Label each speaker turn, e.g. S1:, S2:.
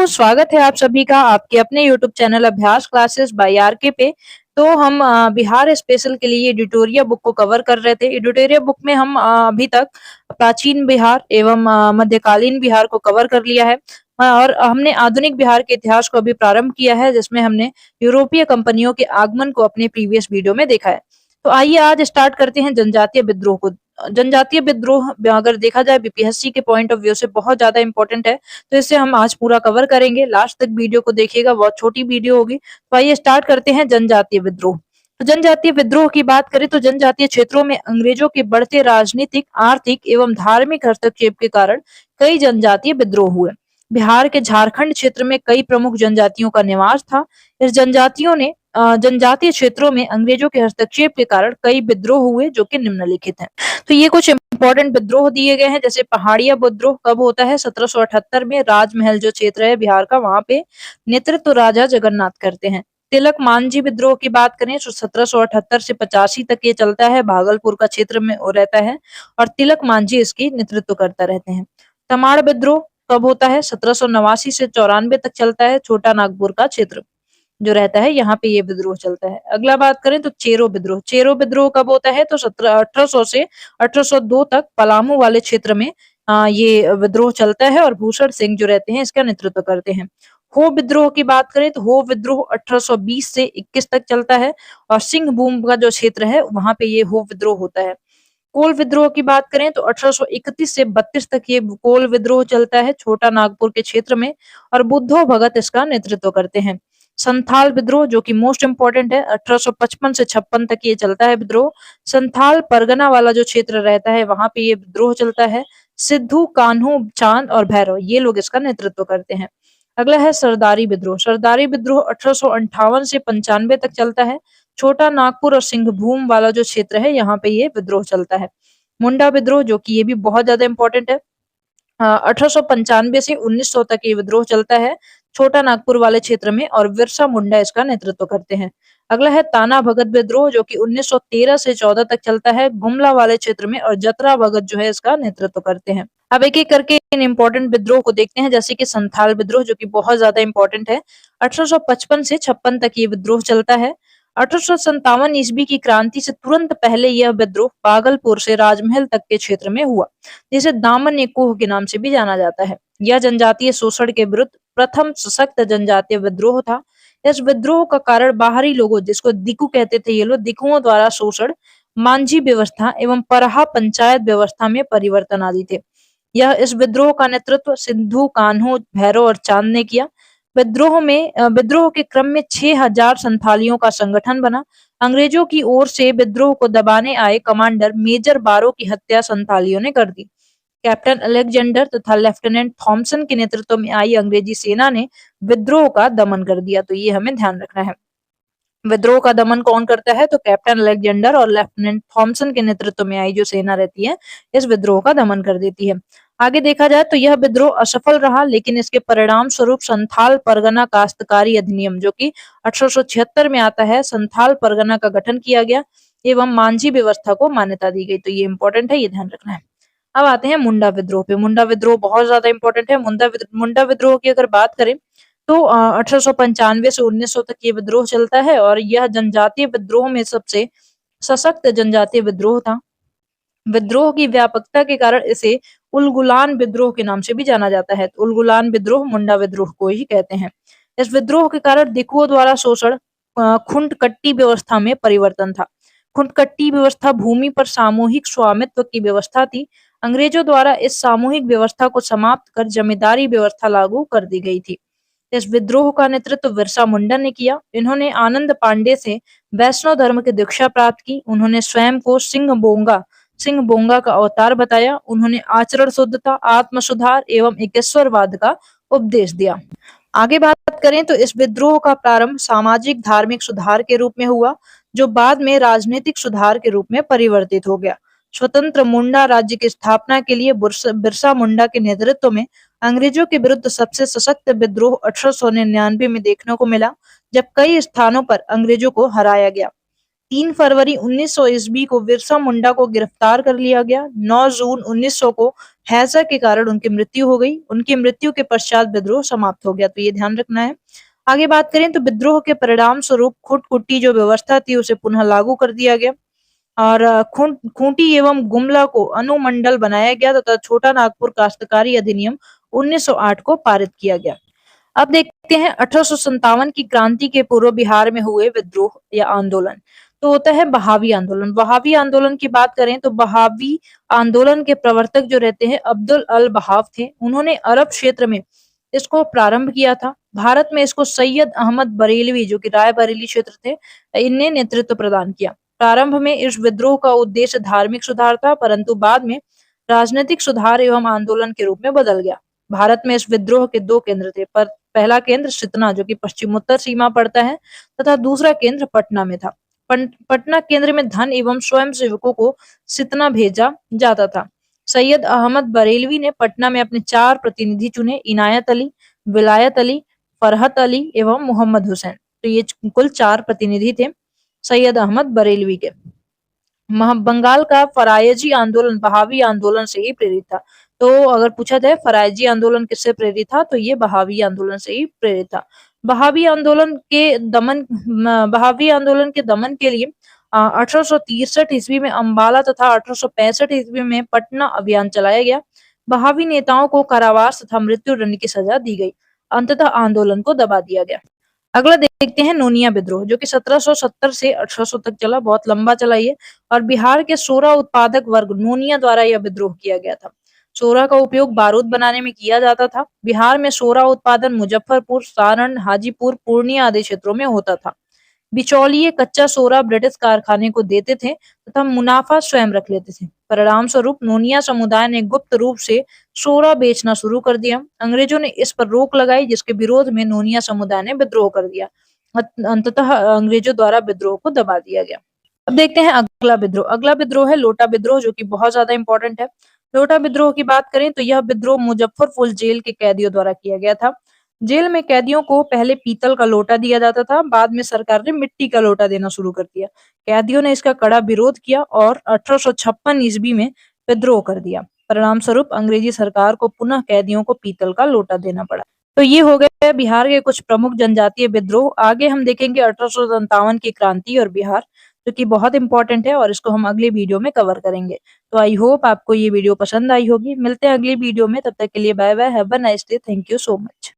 S1: स्वागत है आप सभी का आपके अपने यूट्यूब चैनल अभ्यास क्लासेस बाय आरके पे। तो हम बिहार स्पेशल के लिए एडिटोरिया बुक को कवर कर रहे थे। एडिटोरिया बुक में हम अभी तक प्राचीन बिहार एवं मध्यकालीन बिहार को कवर कर लिया है। और हमने आधुनिक बिहार के इतिहास को अभी प्रारंभ किया है, जिसमें हमने यूरोपीय कंपनियों के आगमन को अपने प्रीवियस वीडियो में देखा है। तो आइए आज स्टार्ट करते हैं जनजातीय विद्रोह को। जनजातीय विद्रोह अगर देखा जाए बीपीएससी के पॉइंट ऑफ व्यू से बहुत ज्यादा इंपॉर्टेंट है, तो इसे हम आज पूरा कवर करेंगे। लास्ट तक वीडियो को देखिएगा, बहुत छोटी वीडियो होगी। तो आइए स्टार्ट करते हैं जनजातीय विद्रोह। तो जनजातीय विद्रोह की बात करें तो जनजातीय क्षेत्रों में अंग्रेजों के बढ़ते राजनीतिक, आर्थिक एवं धार्मिक हस्तक्षेप के कारण कई जनजातीय विद्रोह हुए। बिहार के झारखंड क्षेत्र में कई प्रमुख जनजातियों का निवास था। इस जनजातियों ने जनजातीय क्षेत्रों में अंग्रेजों के हस्तक्षेप के कारण कई विद्रोह हुए, जो कि निम्नलिखित हैं। तो ये कुछ इंपॉर्टेंट विद्रोह दिए गए हैं। जैसे पहाड़िया विद्रोह कब होता है? 1778 में। राजमहल जो क्षेत्र है बिहार का, वहां पे नेतृत्व राजा जगन्नाथ करते हैं। तिलक मांझी विद्रोह की बात करें तो 1778 से 85 तक ये चलता है। भागलपुर का क्षेत्र में वो रहता है और तिलक मांझी इसकी नेतृत्व करता रहते हैं। तमाड़ विद्रोह कब होता है? 1789 से 94 तक चलता है। छोटा नागपुर का क्षेत्र जो रहता है, यहाँ पे ये विद्रोह चलता है। अगला बात करें तो चेरो विद्रोह। चेरो विद्रोह कब होता है? तो 1800 से 1802 तक पलामू वाले क्षेत्र में ये विद्रोह चलता है और भूषण सिंह जो रहते हैं इसका नेतृत्व करते हैं। हो विद्रोह की बात करें तो हो विद्रोह 1820 से 21 तक चलता है और सिंह भूम का जो क्षेत्र है वहां पे ये हो विद्रोह होता है। कोल विद्रोह की बात करें तो 1831 से 32 तक ये कोल विद्रोह चलता है छोटा नागपुर के क्षेत्र में और बुद्धो भगत इसका नेतृत्व करते हैं। संथाल विद्रोह जो कि मोस्ट इंपोर्टेंट है, 1855 से 56 तक ये चलता है विद्रोह। संथाल परगना वाला जो क्षेत्र रहता है वहां पे ये विद्रोह चलता है। सिद्धू, कान्हू, चांद और भैरव ये लोग इसका नेतृत्व करते हैं। अगला है सरदारी विद्रोह। सरदारी विद्रोह 1858 से 95 तक चलता है। छोटा नागपुर और सिंहभूम वाला जो क्षेत्र है यहाँ पे ये विद्रोह चलता है। मुंडा विद्रोह जो कि ये भी बहुत ज्यादा इंपॉर्टेंट है। 1895 से 1900 तक ये विद्रोह चलता है छोटा नागपुर वाले क्षेत्र में और बिरसा मुंडा इसका नेतृत्व करते हैं। अगला है ताना भगत विद्रोह जो कि 1913 से 14 तक चलता है गुमला वाले क्षेत्र में और जतरा भगत जो है इसका नेतृत्व करते हैं। अब एक एक करके इन इंपॉर्टेंट विद्रोह को देखते हैं, जैसे कि संथाल विद्रोह जो कि बहुत ज्यादा इंपॉर्टेंट है। 1855 से 56 तक ये विद्रोह चलता है। 1857 ईस्वी की क्रांति से तुरंत पहले यह विद्रोह भागलपुर से राजमहल तक के क्षेत्र में हुआ, जिसे दामन ए कोह के नाम से भी जाना जाता है। यह जनजातीय शोषण के विरुद्ध प्रथम सशक्त जनजातीय विद्रोह था। इस विद्रोह का कारण बाहरी लोगों, जिसको दिकू कहते थे ये लोग, दिकुओं द्वारा शोषण, मांझी व्यवस्था एवं परहा पंचायत व्यवस्था में परिवर्तन आदि थे। यह इस विद्रोह का नेतृत्व सिद्धू, कान्हू, भैरव और चांद ने किया। विद्रोह के क्रम में 6000 संथालियों का संगठन बना। अंग्रेजों की ओर से विद्रोह को दबाने आए कमांडर मेजर बारो की हत्या संथालियों ने कर दी। कैप्टन अलेक्जेंडर तथा लेफ्टिनेंट थॉमसन के नेतृत्व में आई अंग्रेजी सेना ने विद्रोह का दमन कर दिया। तो ये हमें ध्यान रखना है। विद्रोह का दमन कौन करता है? तो कैप्टन अलेक्जेंडर और लेफ्टिनेंट थॉमसन के नेतृत्व में आई जो सेना रहती है इस विद्रोह का दमन कर देती है। आगे देखा जाए तो यह विद्रोह असफल रहा, लेकिन इसके परिणाम स्वरूप संथाल परगना काश्तकारी अधिनियम जो कि 1876 में आता है, संथाल परगना का गठन किया गया एवं मांझी व्यवस्था को मान्यता दी गई। तो ये इंपॉर्टेंट है, ये ध्यान रखना है। अब आते हैं मुंडा विद्रोह पे। मुंडा विद्रोह बहुत ज्यादा इंपॉर्टेंट है। मुंडा विद्रोह की अगर बात करें तो 1895 से 1900 तक ये विद्रोह चलता है और यह जनजातीय विद्रोह में सबसे सशक्त जनजातीय विद्रोह था। विद्रोह की व्यापकता के कारण इसे उलगुलान विद्रोह के नाम से भी जाना जाता है। तो उलगुलान विद्रोह मुंडा विद्रोह को ही कहते हैं। इस विद्रोह के कारण दिकुओं द्वारा शोषण, खुंटकट्टी व्यवस्था में परिवर्तन था। खुंटकट्टी व्यवस्था भूमि पर सामूहिक स्वामित्व की व्यवस्था थी। अंग्रेजों द्वारा इस सामूहिक व्यवस्था को समाप्त कर जमींदारी व्यवस्था लागू कर दी गई थी। इस विद्रोह का नेतृत्व बिरसा मुंडा ने किया। इन्होंने आनंद पांडे से वैष्णव धर्म की दीक्षा प्राप्त की। उन्होंने स्वयं को सिंह बोंगा का अवतार बताया। उन्होंने आचरण शुद्धता, आत्म सुधार एवं एकेश्वरवाद का उपदेश दिया। आगे बात करें तो इस विद्रोह का प्रारंभ सामाजिक धार्मिक सुधार के रूप में हुआ, जो बाद में राजनीतिक सुधार के रूप में परिवर्तित हो गया। स्वतंत्र मुंडा राज्य की स्थापना के लिए बिरसा मुंडा के नेतृत्व में अंग्रेजों के विरुद्ध सबसे सशक्त विद्रोह 1899 में देखने को मिला, जब कई स्थानों पर अंग्रेजों को हराया गया। 3 फरवरी 1900 ईस्वी को बिरसा मुंडा को गिरफ्तार कर लिया गया। 9 जून 1900 को हैजा के कारण उनकी मृत्यु हो गई। उनकी मृत्यु के पश्चात विद्रोह समाप्त हो गया, तो ये ध्यान रखना है। आगे बात करें तो विद्रोह के परिणाम स्वरूप खुटकुटी जो व्यवस्था थी उसे पुनः लागू कर दिया गया और खूंटी एवं गुमला को अनुमंडल बनाया गया तथा छोटा नागपुर काश्तकारी अधिनियम 1908 को पारित किया गया। अब देखते हैं 1857 की क्रांति के पूर्व बिहार में हुए विद्रोह या आंदोलन। तो होता है बहावी आंदोलन। बहावी आंदोलन की बात करें तो बहावी आंदोलन के प्रवर्तक जो रहते हैं अब्दुल अल बहाव थे। उन्होंने अरब क्षेत्र में इसको प्रारंभ किया था। भारत में इसको सैयद अहमद बरेलवी जो कि रायबरेली क्षेत्र थे, इनने नेतृत्व प्रदान किया। प्रारंभ में इस विद्रोह का उद्देश्य धार्मिक सुधार था, परंतु बाद में राजनीतिक सुधार एवं आंदोलन के रूप में बदल गया। भारत में इस विद्रोह के 2 केंद्र थे, पर पहला केंद्र सितना जो कि पश्चिमोत्तर सीमा पड़ता है तथा दूसरा केंद्र पटना में था। पटना केंद्र में धन एवं स्वयं सेवकों को सितना भेजा जाता था। सैयद अहमद बरेलवी ने पटना में अपने 4 प्रतिनिधि चुने, इनायत अली, विलायत अली, फरहत अली एवं मोहम्मद हुसैन। तो ये कुल 4 प्रतिनिधि थे सैयद अहमद बरेलवी के। बंगाल का फरायजी आंदोलन बहावी आंदोलन से ही प्रेरित था। तो अगर पूछा जाए फरायजी आंदोलन किससे प्रेरित था, तो ये बहावी आंदोलन से ही प्रेरित था। बहावी आंदोलन के दमन के लिए 1863 ईस्वी में अम्बाला तथा 1865 ईस्वी में पटना अभियान चलाया गया। बहावी नेताओं को कारावास तथा मृत्यु दंड की सजा दी गई। अंततः आंदोलन को दबा दिया गया। अगला देखते हैं नोनिया विद्रोह जो कि 1770 से 1800 तक चला, बहुत लंबा चला ये। और बिहार के सोरा उत्पादक वर्ग नोनिया द्वारा यह विद्रोह किया गया था। सोरा का उपयोग बारूद बनाने में किया जाता था। बिहार में सोरा उत्पादन मुजफ्फरपुर, सारण, हाजीपुर, पूर्णिया आदि क्षेत्रों में होता था। बिचौलिए कच्चा सोरा ब्रिटिश कारखाने को देते थे तथा मुनाफा स्वयं रख लेते थे। परिणाम स्वरूप नोनिया समुदाय ने गुप्त रूप से सोरा बेचना शुरू कर दिया। अंग्रेजों ने इस पर रोक लगाई, जिसके विरोध में नोनिया समुदाय ने विद्रोह कर दिया। अंततः अंग्रेजों द्वारा विद्रोह को दबा दिया गया। अब देखते हैं अगला विद्रोह। अगला विद्रोह है लोटा विद्रोह जो कि बहुत ज्यादा इंपॉर्टेंट है। लोटा विद्रोह की बात करें तो यह विद्रोह मुजफ्फरपुर जेल के कैदियों द्वारा किया गया था। जेल में कैदियों को पहले पीतल का लोटा दिया जाता था, बाद में सरकार ने मिट्टी का लोटा देना शुरू कर दिया। कैदियों ने इसका कड़ा विरोध किया और 1856 ईस्वी में विद्रोह कर दिया। परिणाम स्वरूप अंग्रेजी सरकार को पुनः कैदियों को पीतल का लोटा देना पड़ा। तो ये हो गए बिहार के कुछ प्रमुख जनजातीय विद्रोह। आगे हम देखेंगे 1857 की क्रांति और बिहार, जो कि बहुत इंपॉर्टेंट है और इसको हम अगले वीडियो में कवर करेंगे। तो आई होप आपको ये वीडियो पसंद आई होगी। मिलते हैं अगली वीडियो में, तब तक के लिए bye bye, have a nice day, thank you so much.